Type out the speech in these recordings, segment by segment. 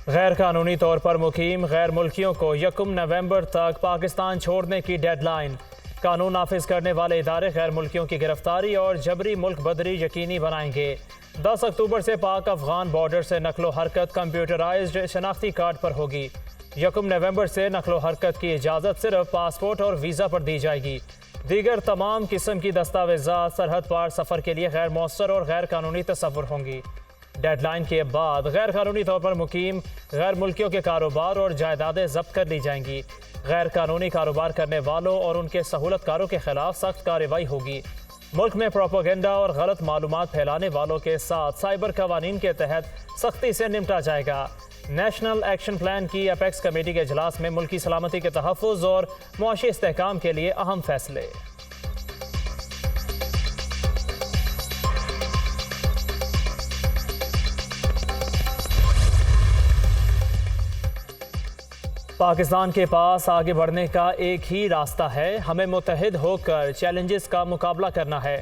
गैर कानूनी तौर पर मुकीम गैर मुल्कियों को 1 नवंबर तक पाकिस्तान छोड़ने की डेडलाइन। कानून नाफिज करने वाले इदारे गैर मुल्कियों की गिरफ्तारी और जबरी मुल्क बदरी यकीनी बनाएंगे। 10 अक्टूबर से पाक अफगान बॉर्डर से नकलो हरकत कंप्यूटराइज्ड शनाख्ती कार्ड पर होगी। 1 नवंबर से नकलो हरकत की इजाज़त सिर्फ पासपोर्ट और वीज़ा पर दी जाएगी। दीगर तमाम किस्म की दस्तावेज़ात सरहद पार सफ़र के लिए गैर मौसर और गैर कानूनी तस्वुर होंगी। डेडलाइन के बाद गैर कानूनी तौर पर मुकीम गैर मुल्कियों के कारोबार और जायदादें जब्त कर ली जाएंगी। गैर कानूनी कारोबार करने वालों और उनके सहूलतकारों के खिलाफ सख्त कार्रवाई होगी। मुल्क में प्रोपेगेंडा और गलत मालूमात फैलाने वालों के साथ साइबर कवानीन के तहत सख्ती से निपटा जाएगा। नेशनल एक्शन प्लान की अपेक्स कमेटी के इजलास में मुल्की सलामती के तहफ़्फ़ुज़ और मुआशी इस्तेहकाम के लिए अहम फैसले। पाकिस्तान के पास आगे बढ़ने का एक ही रास्ता है। हमें मुत्तहिद होकर चैलेंजेस का मुकाबला करना है।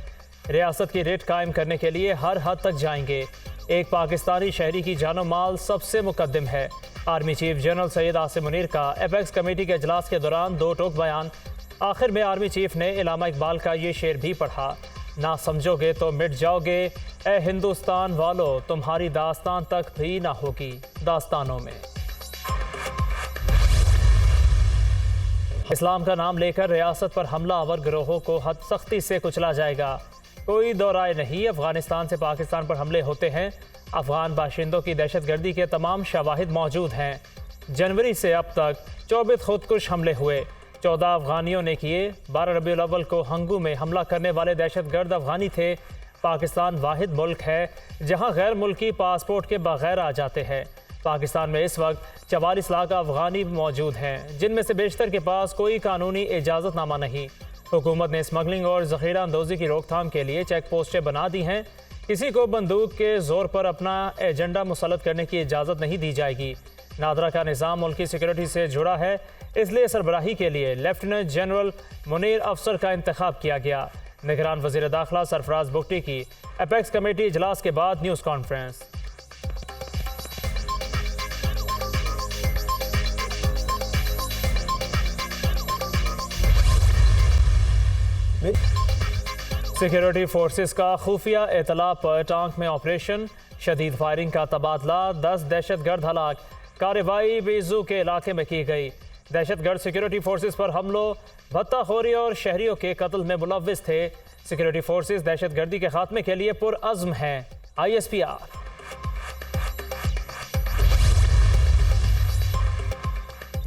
रियासत की रेट कायम करने के लिए हर हद तक जाएंगे। एक पाकिस्तानी शहरी की जानो माल सबसे मुकद्दम है। Army chief general Syed Asim Munir का एपेक्स कमेटी के इजलास के दौरान दो टोक बयान। आखिर में आर्मी चीफ ने इलामा इकबाल का ये शेर भी पढ़ा, ना समझोगे तो मिट जाओगे, ए हिंदुस्तान वालों तुम्हारी दास्तान तक भी ना होगी दास्तानों में। इस्लाम का नाम लेकर रियासत पर हमला आवर गिरोहों को हद सख्ती से कुचला जाएगा। कोई दो राय नहीं, अफगानिस्तान से पाकिस्तान पर हमले होते हैं। अफगान बाशिंदों की दहशतगर्दी के तमाम शवाहिद मौजूद हैं। जनवरी से अब तक 24 खुदकुश हमले हुए, 14 अफगानियों ने किए। 12 रबीउल अव्वल को हंगू में हमला करने वाले दहशतगर्द अफगानी थे। पाकिस्तान वाहिद मुल्क है जहां गैर मुल्की पासपोर्ट के बगैर आ जाते हैं। पाकिस्तान में इस वक्त 44 लाख अफगानी मौजूद हैं, जिनमें से बेशतर के पास कोई कानूनी इजाज़तनामा नहीं। हुकूमत ने स्मगलिंग और ज़ख़ीरा अंदोज़ी की रोकथाम के लिए चेक पोस्टें बना दी हैं। किसी को बंदूक के ज़ोर पर अपना एजेंडा मुसल्लत करने की इजाज़त नहीं दी जाएगी। नादरा का निज़ाम मुल्की सिक्योरिटी से जुड़ा है, इसलिए सरबराही के लिए लेफ्टिनेंट जनरल मुनीर अफसर का इंतखाब किया गया। निगरान वज़ीर दाखिला सरफराज बुगटी की एपेक्स कमेटी इजलास के बाद न्यूज़ कॉन्फ्रेंस। सिक्योरिटी फोर्सेस का खुफिया एतला पर टांक में ऑपरेशन, शदीद फायरिंग का तबादला, 10 दहशतगर्द हलाक। कार्रवाई बेजू के इलाके में की गई। दहशतगर्द सिक्योरिटी फोर्सेस पर हमलों, भत्ताखोरी और शहरियों के कत्ल में मुलव्विस थे। सिक्योरिटी फोर्सेस दहशतगर्दी के खात्मे के लिए पुरअज़्म हैं। ISPR।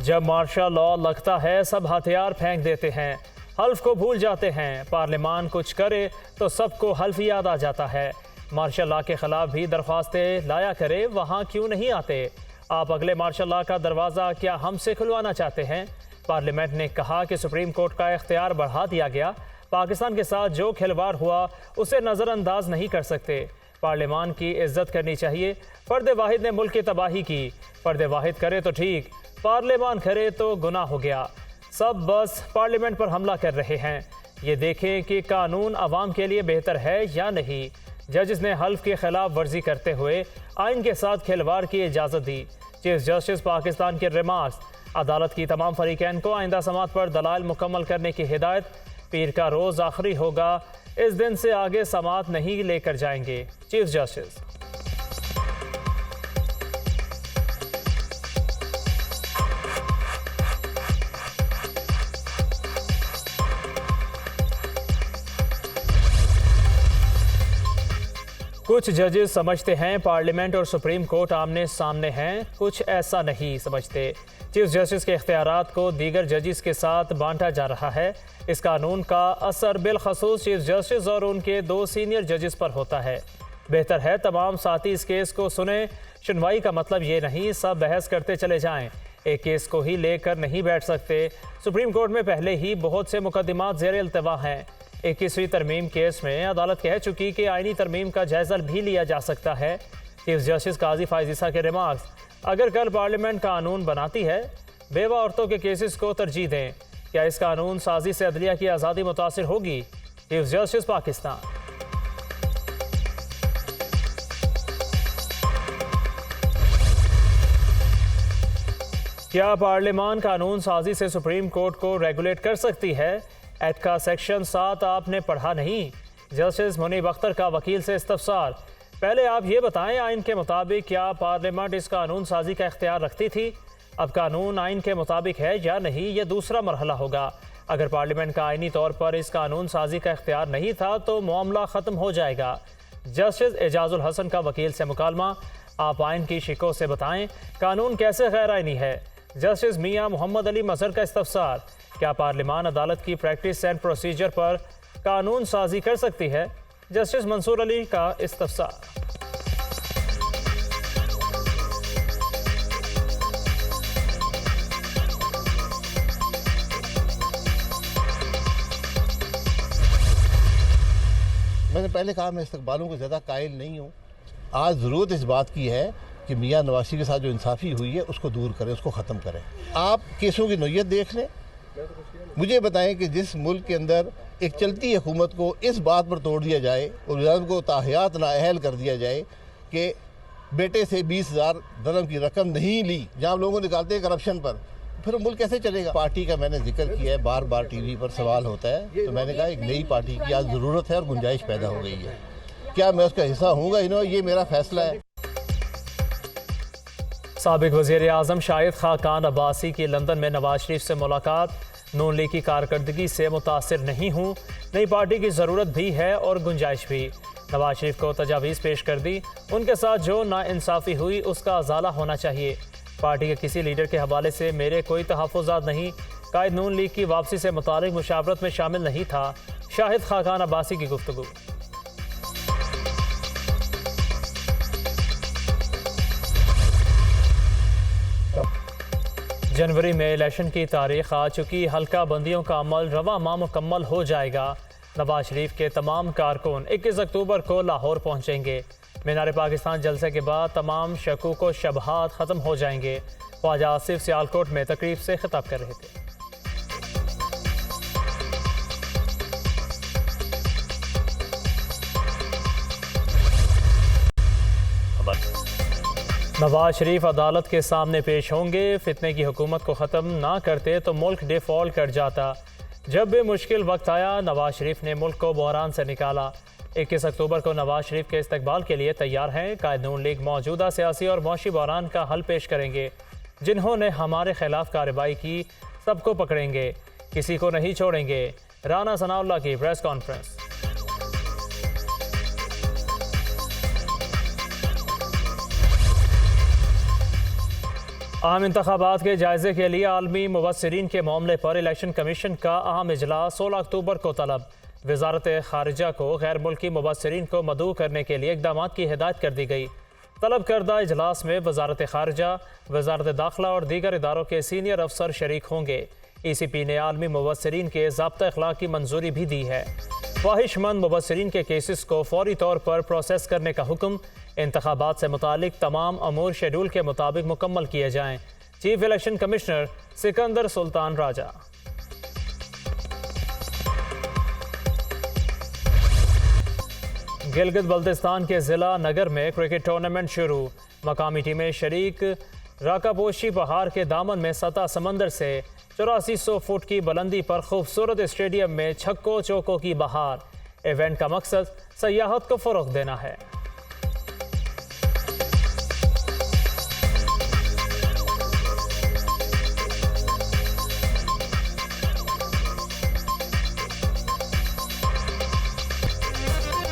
जब मार्शल लॉ लगता है सब हथियार फेंक देते हैं, हल्फ को भूल जाते हैं। पार्लिमान कुछ करे तो सबको हल्फ याद आ जाता है। मार्शल लॉ के खिलाफ भी दरख्वास्तें लाया करे, वहाँ क्यों नहीं आते? आप अगले मार्शल लॉ का दरवाज़ा क्या हमसे खुलवाना चाहते हैं? पार्लियामेंट ने कहा कि सुप्रीम कोर्ट का इख्तियार बढ़ा दिया गया। पाकिस्तान के साथ जो खिलवाड़ हुआ उसे नज़रअंदाज नहीं कर सकते। पार्लियामान की इज्जत करनी चाहिए। फ़र्द वाहिद ने मुल्क की तबाही की। फ़र्द वाहिद करे तो ठीक, पार्लियामान करे तो गुनाह हो गया। सब बस पार्लियामेंट पर हमला कर रहे हैं। ये देखें कि कानून आवाम के लिए बेहतर है या नहीं। जजेस ने हल्फ की खिलाफ वर्जी करते हुए आइन के साथ खिलवाड़ की इजाज़त दी। चीफ जस्टिस पाकिस्तान के रिमार्क्स। अदालत की तमाम फरीकैन को आइंदा समात पर दलाइल मुकम्मल करने की हिदायत। पीर का रोज़ आखिरी होगा, इस दिन से आगे समात नहीं लेकर जाएंगे चीफ जस्टिस। कुछ जजेस समझते हैं पार्लियामेंट और सुप्रीम कोर्ट आमने सामने हैं, कुछ ऐसा नहीं समझते। चीफ जस्टिस के इख्तियारात को दीगर जजेस के साथ बांटा जा रहा है। इस कानून का असर बिलखसूस चीफ जस्टिस और उनके 2 सीनियर जजेस पर होता है। बेहतर है तमाम साथी इस केस को सुने। सुनवाई का मतलब ये नहीं सब बहस करते चले जाएं। एक केस को ही लेकर नहीं बैठ सकते। सुप्रीम कोर्ट में पहले ही बहुत से मुकदमात ज़ेर इल्तवा हैं। 21वीं तरमीम केस में अदालत कह चुकी कि आईनी तरमीम का जायज़ा भी लिया जा सकता है। चीफ जस्टिस काजी फायज़ के रिमार्क्स। अगर कल पार्लियामेंट कानून बनाती है, बेवा औरतों के केसेस को तरजीह दें। क्या इस कानून साजी से अदलिया की आज़ादी मुतासिर होगी? Chief justice Pakistan. क्या पार्लियामान कानून साजी से सुप्रीम कोर्ट को रेगुलेट कर सकती है? एक्ट का सेक्शन 7 आपने पढ़ा नहीं? जस्टिस मुनीब अख्तर का वकील से इस्तफसार। पहले आप ये बताएं, आइन के मुताबिक क्या पार्लियामेंट इस कानून साजी का इख्तियार रखती थी? अब कानून आइन के मुताबिक है या नहीं, ये दूसरा मरहला होगा। अगर पार्लियामेंट का आइनी तौर पर इस कानून साजी का इख्तियार नहीं था तो मामला ख़त्म हो जाएगा। जस्टिस एजाजुल हसन का वकील से मुकालमा। आप आइन की शिकों से बताएं, कानून कैसे गैर आइनी है? जस्टिस मियां मोहम्मद अली मजहर का इस्तफसार। क्या पार्लियामान अदालत की प्रैक्टिस एंड प्रोसीजर पर कानून साजी कर सकती है? जस्टिस मंसूर अली का इस्तफसार। मैंने पहले कहा मैं इस्तकबालों को ज़्यादा कायल नहीं हूँ। आज ज़रूरत इस बात की है कि मियां नवाज शरीफ के साथ जो इंसाफ़ी हुई है उसको दूर करें, उसको ख़त्म करें। आप केसों की नौयत देख लें। मुझे बताएं कि जिस मुल्क के अंदर एक चलती हुकूमत को इस बात पर तोड़ दिया जाए और वज़ारत को ताहियात नाअहल कर दिया जाए कि बेटे से 20,000 दरम की रकम नहीं ली, जहाँ लोगों निकालते हैं करप्शन पर, फिर मुल्क कैसे चलेगा? पार्टी का मैंने जिक्र किया है, बार बार टीवी पर सवाल होता है, तो मैंने कहा एक नई पार्टी की आज ज़रूरत है और गुंजाइश पैदा हो गई है। क्या मैं उसका हिस्सा हूँगा? ये मेरा फैसला है। साबिक वज़ीर आज़म शाहिद खाकान अब्बासी की लंदन में नवाज शरीफ से मुलाकात। नून लीग की कारकर्दगी से मुतासिर नहीं हूँ, नई पार्टी की ज़रूरत भी है और गुंजाइश भी। नवाज शरीफ को तजावीज़ पेश कर दी, उनके साथ जो नाइंसाफ़ी हुई उसका अजाला होना चाहिए। पार्टी के किसी लीडर के हवाले से मेरे कोई तहफ़्फ़ुज़ात नहीं। कायद नून लीग की वापसी से मुतालिक मुशावरत में शामिल नहीं था। शाहिद खाकान अब्बासी की गुफ्तगू। जनवरी में इलेक्शन की तारीख आ चुकी, हल्का बंदियों का अमल रवा माह मुकम्मल हो जाएगा। नवाज शरीफ के तमाम कारकुन 21 अक्टूबर को लाहौर पहुंचेंगे। मीनार पाकिस्तान जलसे के बाद तमाम शकूक व शबहात ख़त्म हो जाएंगे। ख्वाजा आसिफ सियालकोट में तकरीब से खिताब कर रहे थे। नवाज शरीफ अदालत के सामने पेश होंगे। फितने की हुकूमत को ख़त्म ना करते तो मुल्क डिफ़ॉल्ट कर जाता। जब भी मुश्किल वक्त आया नवाज शरीफ ने मुल्क को बहरान से निकाला। 21 अक्टूबर को नवाज शरीफ के इस्तकबाल के लिए तैयार हैं। कायद नून लीग मौजूदा सियासी और मौशी बहरान का हल पेश करेंगे। जिन्होंने हमारे खिलाफ कार्रवाई की सबको पकड़ेंगे, किसी को नहीं छोड़ेंगे। राना सनाउल्लाह की प्रेस कॉन्फ्रेंस। आम इंतखाबात के जायजे के लिए आलमी मुबस्सिरीन के मामले पर इलेक्शन कमीशन का अहम इजलास 16 अक्टूबर को तलब। वजारत खारिजा को गैर मुल्की मुबस्सिरीन को मदऊ करने के लिए इक़दाम की हिदायत कर दी गई। तलब करदा इजलास में वजारत खारिजा, वजारत दाखिला और दीगर इदारों के सीनियर अफसर शरीक होंगे। ECP ने आलमी मुबस्सिरीन के ज़ाब्ता अखलाक की मंजूरी भी दी है। ख्वाहिशमंद मुबस्सिरीन के केसेस को फौरी तौर पर प्रोसेस करने का हुक्म। इंतखाबात से मुतालिक तमाम अमूर शेड्यूल के मुताबिक मुकम्मल किए जाएँ। Chief election commissioner Sikandar Sultan Raja. Gilgit Baltistan के ज़िला नगर में क्रिकेट टूर्नामेंट शुरू। मकामी टीमें शरीक। राकापोशी पहाड़ के दामन में सतह समंदर से 8400 फुट की बुलंदी पर खूबसूरत स्टेडियम में छक्कों चौकों की बहार। इवेंट का मकसद सयाहत को फ़रोग़ देना है।